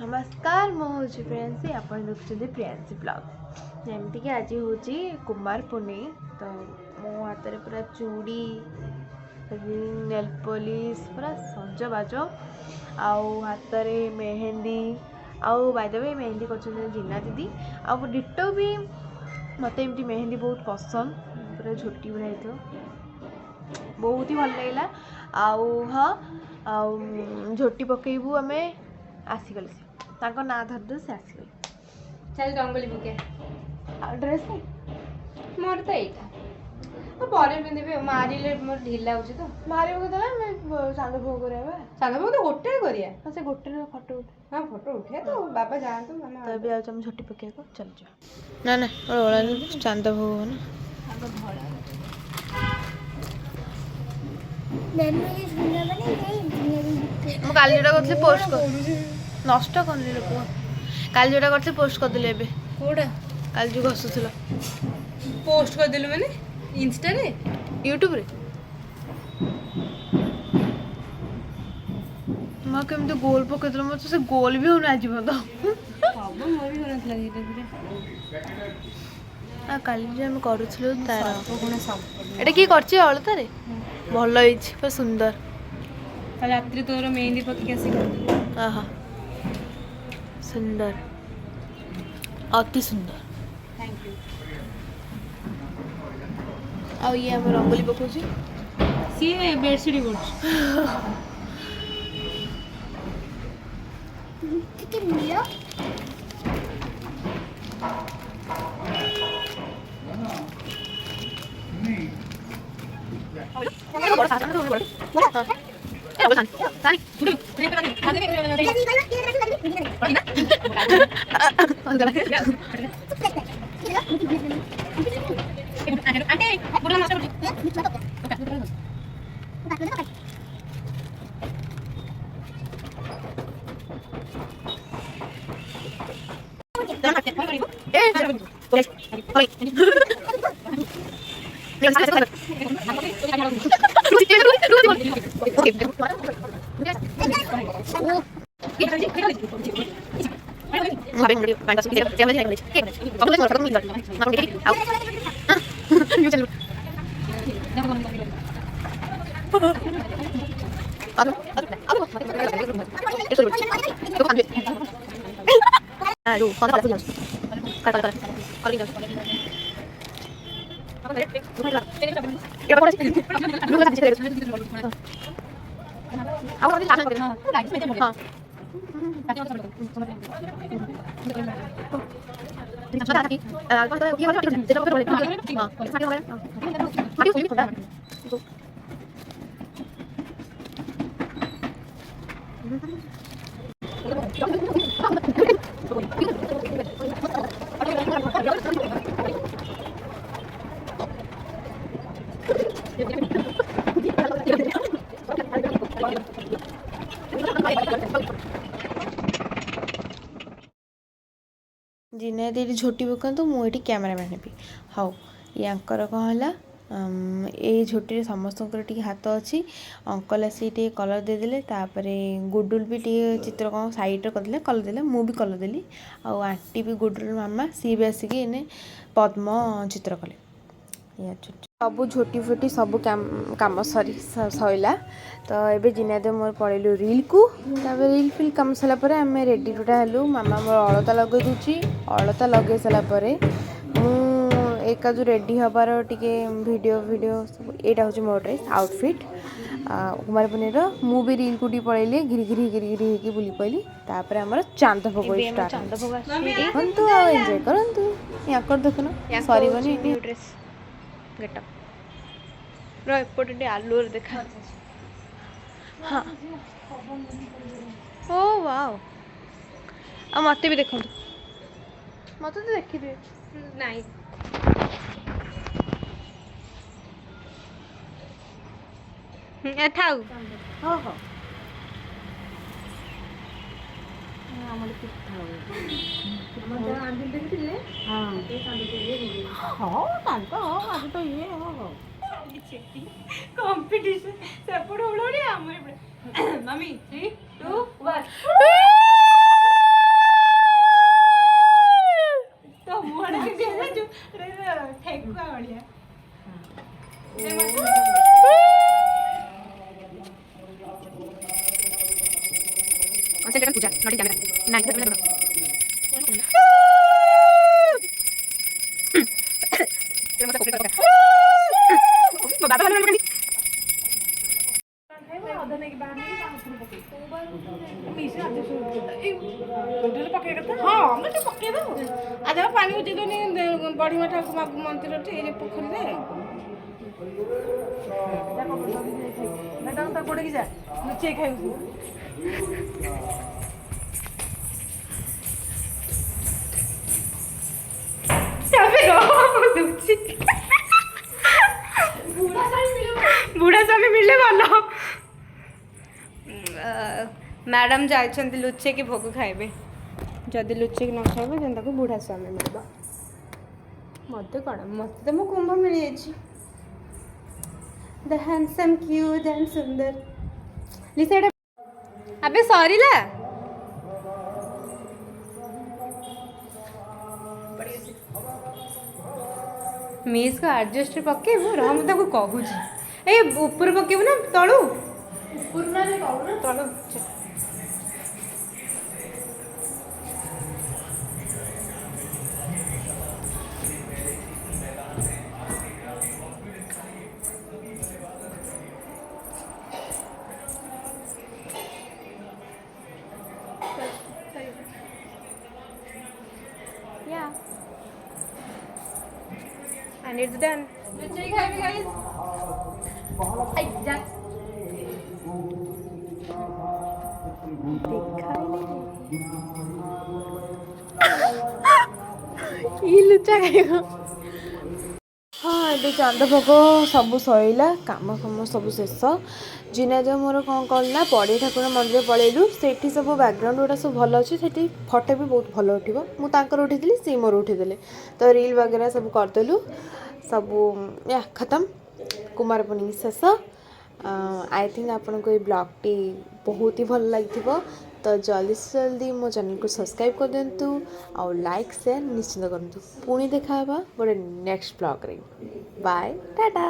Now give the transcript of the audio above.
नमस्कार मु हूँ प्रियांशी आपण देखुं प्रियांशी ब्लॉग जमती कि आज हूँ कुमार पुर्णिमा तो मो हाथ में पूरा चूड़ी नेल पॉलिश पूरा सजबाज आउ हाथ में मेहंदी आउ बाय मेहंदी कर जिना दीदी आउ डिटो भी मत एमती मेहंदी बहुत पसंद पूरा झोटी भरा तो बहुत ही भल लगे आउ हाँ आउ झोटी पकेबू आम आसीगले से ना धरदे से आसीगले चल रंगोली बुके ड्रेस मोर तो यहाँ पर पिंधि मारे मोर ढिला हो तो मारे चांद भोग करा चांद भोग तो गोटे करिया से गोटे फटो उठे हाँ फोटो उठे तो बाबा जानते तो अभी आज हम झोटी पके चल जा ना ओला चांद भोग ना ମୁଁ କାଲି ଯୋଉଟା କରିଥିଲି ପୋଷ୍ଟ कर ନଷ୍ଟ କରିନି ଲୋକ କାଲି ଯୋଉଟା କରିଥିଲି ପୋଷ୍ଟ କରିଦେଲି ଏବେ कोड़ा କାଲି ଯୋଉ ଘସୁଥିଲ पोस्ट कर दिलु मैंने इंस्टा रे यूट्यूब रे माँ केमती गोल पकेइल मत से गोल भी होना आज पद मोर भी होना धीरे धीरे काली जो आम करूँ तार सब एटा किए कर अलतार भल हो सुंदर कल रात्रि तोर मेहंदी पकई आसी आहा सुंदर अति सुंदर थैंक यू आ ये आम रंगोली पकाऊ सी बेडसीट कर जिना दीदी झोटी पकातु मुझे कैमेरामैन हेबी हाँ याकर कौन है ये झोटी समस्त हाथ अच्छी अंकल आसी कलर देदेले गुडुल भी टे चित्र कौन सैड्रे करदे कलर देले मुझे कलर देली आंटी भी गुडुल मामा सी भी आसिक इने पद्म चित्र कले सब झोटी फोटी सब कम सरी सैला तो ये जिनादे मोर पड़ेलु रील को रील फिल कम सारापर आम रेडी टूटा हेलु मामा मोर अलता लगे दूची अलता लगे सारापर एक जो रेडी हबार टिके वीडियो यहाँ हूँ मोर ड्रेस आउटफिट कुमार पुनेर मु भी रील को पड़ेली घिरी घिरी घिरी घिरी होगी बुली पड़ी तापर आम चांद भोग देखु एंजॉय करूँ या देखुन सर ड्रेस गेटअप एपटे आलुर देखा हाँ ओ वाओ आ मत भी देखो मत तो देखिए नहीं थाउ हाँ हाँ कंपटीशन सेपड़ मम्मी 3 2 1 କନସେନ୍ଟ୍ରେସନ୍ ପୂଜା ନଟ୍ କ୍ୟାମେରା ମୋ ବାବା ଭଲ କାଲି ଆଜି ପାଣି ଉଠେଇଦଉନି ବଢି ମଠା ମନ୍ଦିର ପୋଖରୀରେ ଗୋଡେଇକି ଯା ଲୁଚେଇ ଖାଇବୁ ବୁଢ଼ା ସ୍ୱାମୀ ମିଳିଲେ ଭଲ ମ୍ୟାଡ଼ାମ୍ ଯାଇଛନ୍ତି ଲୁଚେଇକି ଭୋଗ ଖାଇବେ ଯଦି ଲୁଚେଇକି ନ ଖାଇବେ then ତାକୁ ବୁଢ଼ା ସ୍ୱାମୀ ମିଳିବ ମୋତେ କ'ଣ ମୋତେ ତ ମୋ କୁମ୍ଭ ମିଳିଯାଇଛି ଦ ହ୍ୟାଣ୍ଡସମ୍ କ୍ୟୁଟ୍ ଆଣ୍ଡ ସୁନ୍ଦର ଲିସା ଏଇଟା ଆବେ ସରିଲା ମିସ୍କୁ ଆଡ଼ଜଷ୍ଟରେ ପକେଇବୁ ରହ ମୁଁ ତାକୁ କହୁଛି ଏଇ ଉପରେ ପକେଇବୁ ନା ତଳୁ ତଳୁ Yeah. And it's done. ଲୁଚା ଖାଇବ ହଁ ଏବେ ଚାନ୍ଦ ଭୋଗ ସବୁ ସରିଲା କାମ ଫାମ ସବୁ ଶେଷ ଜିନାଜ ମୋର କ'ଣ କଲି ନା ପଡ଼ିଆ ଠାକୁର ମନ୍ଦିର ପଳେଇଲୁ ସେଇଠି ସବୁ ବ୍ୟାକ୍ଗ୍ରାଉଣ୍ଡ ଗୁଡ଼ା ସବୁ ଭଲ ଅଛି ସେଠି ଫଟୋ ବି ବହୁତ ଭଲ ଉଠିବ ମୁଁ ତାଙ୍କର ଉଠେଇଥିଲି ସେ ମୋର ଉଠେଇଦେଲେ ତ ରିଲ୍ ବଗେରା ସବୁ କରିଦେଲୁ ସବୁ ଖତମ କୁମାର ପୂର୍ଣ୍ଣିମା ଶେଷ ଆଇ ଥିଙ୍କ ଆପଣଙ୍କୁ ଏଇ ବ୍ଲଗ୍ଟି ବହୁତ ହି ଭଲ ଲାଗିଥିବ ତ ଜଲ୍ଦି ସେ ଜଲ୍ଦି ମୋ ଚ୍ୟାନେଲକୁ ସବସ୍କ୍ରାଇବ୍ କରିଦିଅନ୍ତୁ ଆଉ ଲାଇକ୍ ସେୟାର ନିଶ୍ଚିନ୍ତ କରନ୍ତୁ ପୁଣି ଦେଖା ହେବା ଗୋଟେ ନେକ୍ସଟ ବ୍ଲଗ୍ରେ ବାଏ ଟାଟା।